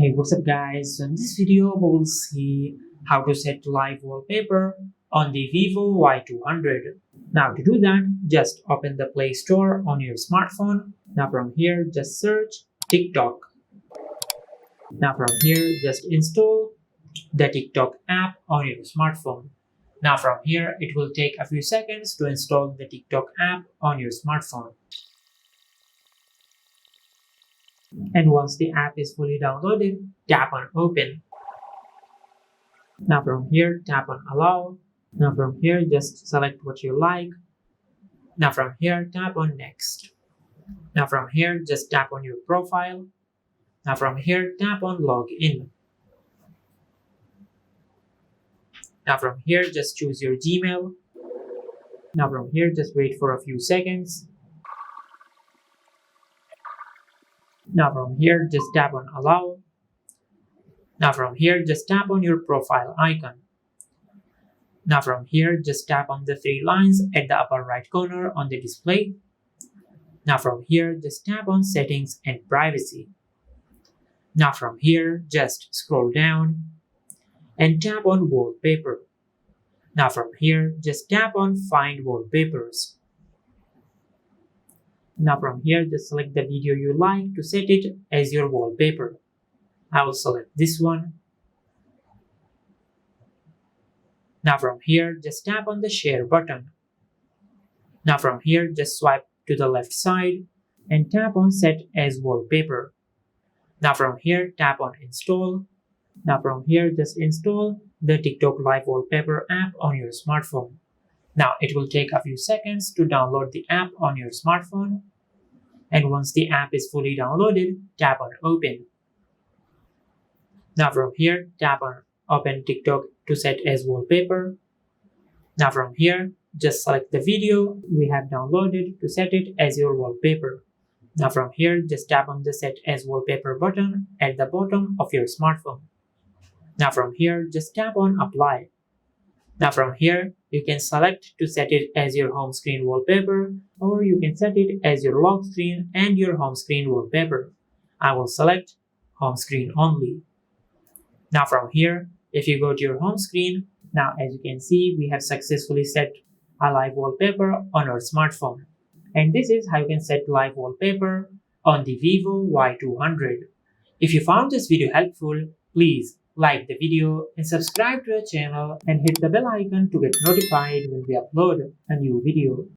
Hey, what's up guys? So in this video we will see how to set live wallpaper on the Vivo Y200. Now to do that, just open the Play Store on your smartphone. Now from here just search TikTok. Now from here just install the TikTok app on your smartphone. Now from here it will take a few seconds to install the TikTok app on your smartphone. And once the app is fully downloaded, tap on open. Now from here tap on allow. Now from here just select what you like. Now from here tap on next. Now from here just tap on your profile. Now from here tap on login. Now from here just choose your Gmail. Now from here just wait for a few seconds. Now from here just tap on allow. Now from here just tap on your profile icon. Now from here just tap on the three lines at the upper right corner on the display. Now from here just tap on settings and privacy. Now from here just scroll down and tap on wallpaper. Now from here just tap on find wallpapers. Now from here just select the video you like to set it as your wallpaper. I will select this one. Now from here just tap on the share button. Now from here just swipe to the left side and tap on set as wallpaper. Now from here tap on install. Now from here just install the TikTok live wallpaper app on your smartphone. Now it will take a few seconds to download the app on your smartphone. And once the app is fully downloaded, tap on open. Now from here tap on open TikTok to set as wallpaper. Now from here just select the video we have downloaded to set it as your wallpaper. Now from here just tap on the set as wallpaper button at the bottom of your smartphone. Now from here just tap on apply. Now from here you can select to set it as your home screen wallpaper, or you can set it as your lock screen and your home screen wallpaper. I will select home screen only. Now from here if you go to your home screen, now as you can see we have successfully set a live wallpaper on our smartphone. And this is how you can set live wallpaper on the Vivo Y200. If you found this video helpful, please like the video and subscribe to our channel and hit the bell icon to get notified when we upload a new video.